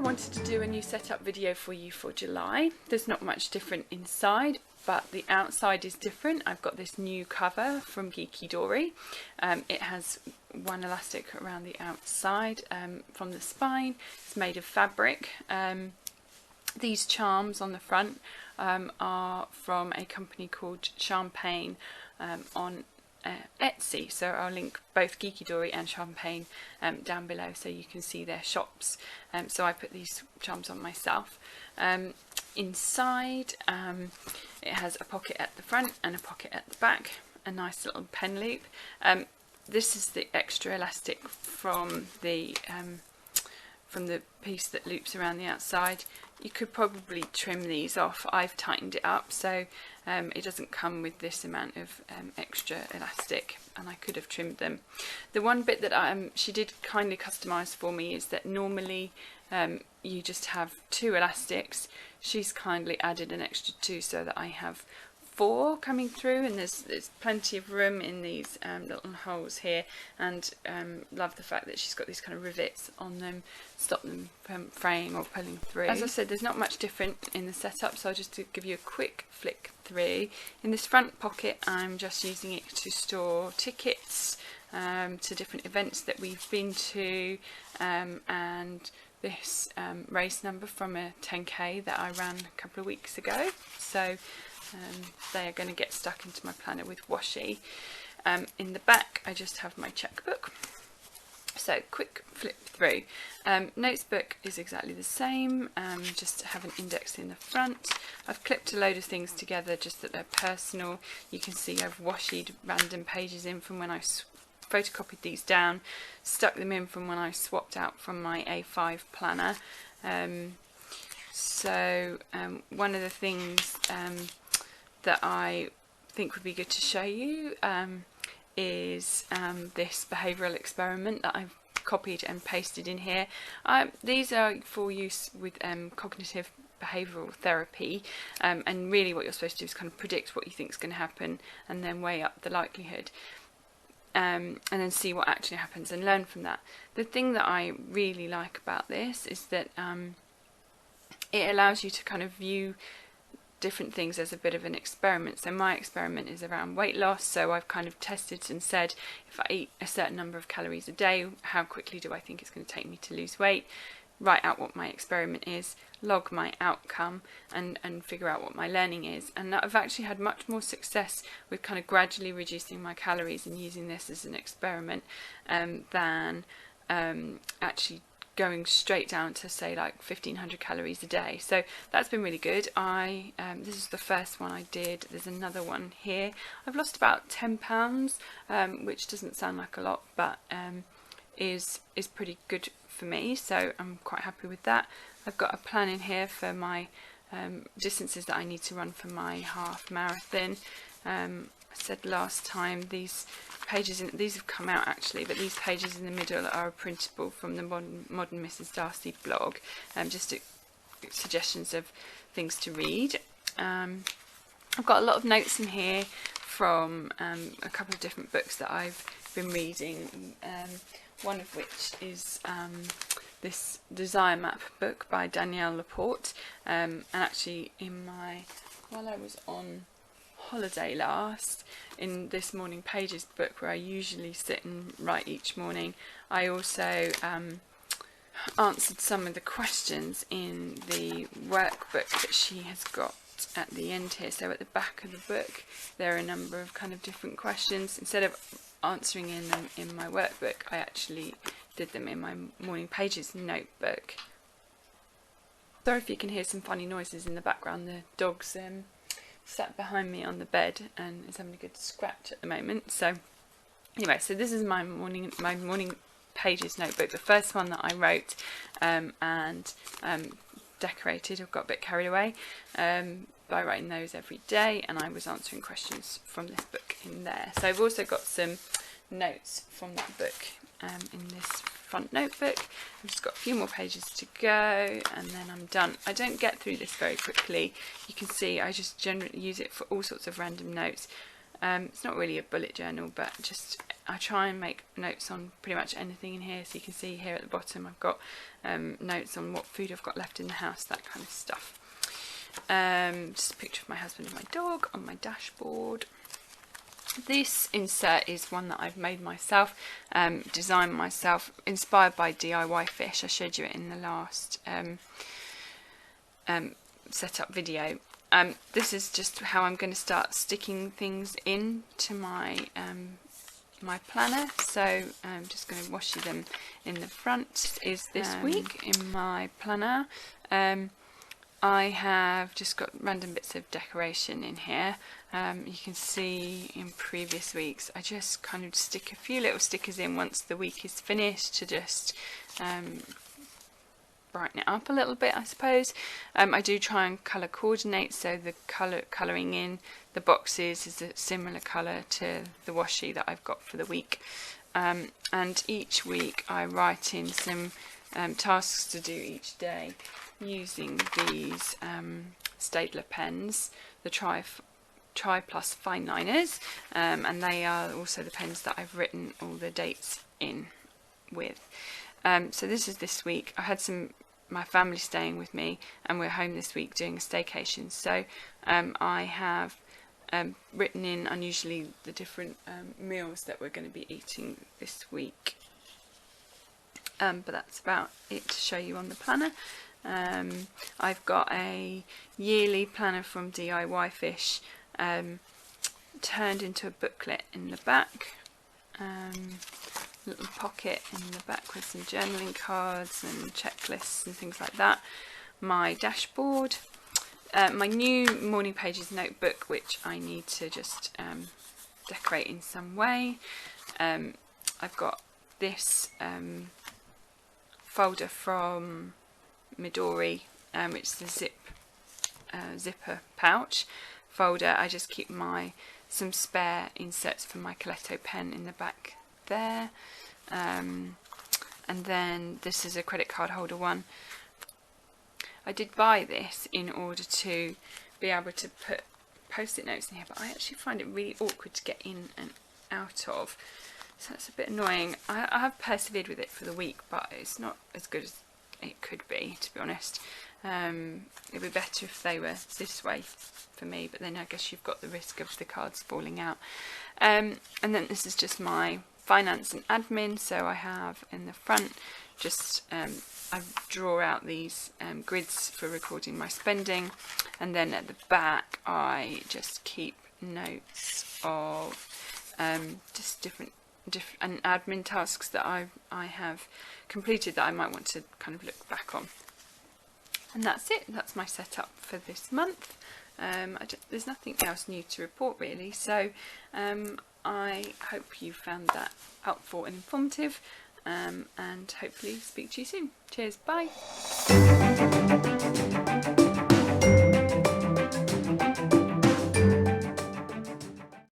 I wanted to do a new setup video for you for July. There's not much different inside, but the outside is different. I've got this new cover from Geekydori. It has one elastic around the outside from the spine. It's made of fabric. These charms on the front are from a company called Champagne on Etsy, so I'll link both Geekydori and Champagne down below so you can see their shops. So I put these charms on myself. Inside it has a pocket at the front and a pocket at the back, a nice little pen loop. This is the extra elastic from the piece that loops around the outside. You could probably trim these off. I've tightened it up so it doesn't come with this amount of extra elastic, and I could have trimmed them. The one bit that she did kindly customise for me is that normally you just have 2 elastics. She's kindly added an extra 2 so that I have 4 coming through, and there's plenty of room in these little holes here, and love the fact that she's got these kind of rivets on them, stop them from fraying or pulling through. As I said, there's not much different in the setup, so I'll just give you a quick flick through. In this front pocket I'm just using it to store tickets to different events that we've been to, and this race number from a 10k that I ran a couple of weeks ago. So they are going to get stuck into my planner with washi. In the back I just have my checkbook. So quick flip through. Notes book is exactly the same, just have an index in the front. I've clipped a load of things together just that they're personal. You can see I've washied random pages in from when I photocopied these down, stuck them in from when I swapped out from my A5 planner. One of the things that I think would be good to show you is this behavioural experiment that I've copied and pasted in here. These are for use with cognitive behavioural therapy, and really what you're supposed to do is kind of predict what you think is going to happen and then weigh up the likelihood, and then see what actually happens and learn from that. The thing that I really like about this is that it allows you to kind of view different things as a bit of an experiment. So my experiment is around weight loss, so I've kind of tested and said if I eat a certain number of calories a day, how quickly do I think it's going to take me to lose weight, write out what my experiment is, log my outcome, and figure out what my learning is. And I've actually had much more success with kind of gradually reducing my calories and using this as an experiment than actually going straight down to say like 1500 calories a day. So that's been really good. This is the first one I did. There's another one here. I've lost about 10 pounds, which doesn't sound like a lot, but is pretty good for me, so I'm quite happy with that. I've got a plan in here for my distances that I need to run for my half marathon. I said last time these pages these have come out actually, but these pages in the middle are a printable from the Modern Mrs. Darcy blog, just suggestions of things to read. I've got a lot of notes in here from a couple of different books that I've been reading, one of which is this Desire Map book by Danielle Laporte, and actually while I was on holiday last, in this Morning Pages book where I usually sit and write each morning, I also answered some of the questions in the workbook that she has got at the end here. So at the back of the book there are a number of kind of different questions. Instead of answering them in my workbook, I actually did them in my Morning Pages notebook. Sorry if you can hear some funny noises in the background. The dog's sat behind me on the bed and is having a good scratch at the moment. So anyway, so this is my Morning Pages notebook, the first one that I wrote and decorated. I've got a bit carried away by writing those every day, and I was answering questions from this book in there. So I've also got some notes from that book in this front notebook. I've just got a few more pages to go and then I'm done. I don't get through this very quickly. You can see I just generally use it for all sorts of random notes. It's not really a bullet journal, but just I try and make notes on pretty much anything in here. So you can see here at the bottom I've got notes on what food I've got left in the house, that kind of stuff. Just a picture of my husband and my dog on my dashboard. This insert is one that I've made myself, designed myself, inspired by DIY fish. I showed you it in the last setup video. This is just how I'm going to start sticking things into my my planner. So I'm just going to washi them in the front. Is this week in my planner. I have just got random bits of decoration in here. You can see in previous weeks I just kind of stick a few little stickers in once the week is finished to just brighten it up a little bit, I suppose. I do try and colour coordinate, so the colouring in the boxes is a similar colour to the washi that I've got for the week. And each week I write in some tasks to do each day using these Staedtler pens, the Tri Plus fine liners, and they are also the pens that I've written all the dates in with. So this is this week. I had my family staying with me, and we're home this week doing a staycation. So I have written in unusually the different meals that we're going to be eating this week. But that's about it to show you on the planner. I've got a yearly planner from DIY Fish turned into a booklet in the back. Little pocket in the back with some journaling cards and checklists and things like that. My dashboard, my new Morning Pages notebook, which I need to just decorate in some way. I've got this folder from Midori, which is the zipper pouch folder. I just keep some spare inserts for my Coletto pen in the back there. And then this is a credit card holder one. I did buy this in order to be able to put post-it notes in here, but I actually find it really awkward to get in and out of, so that's a bit annoying. I have persevered with it for the week, but it's not as good as it could be, to be honest. It'd be better if they were this way for me, but then I guess you've got the risk of the cards falling out. And then this is just my finance and admin. So I have in the front just I draw out these grids for recording my spending, and then at the back I just keep notes of just different and admin tasks that I have completed that I might want to kind of look back on. And that's it. That's my setup for this month. There's nothing else new to report really, so I hope you found that helpful and informative, and hopefully speak to you soon. Cheers, bye.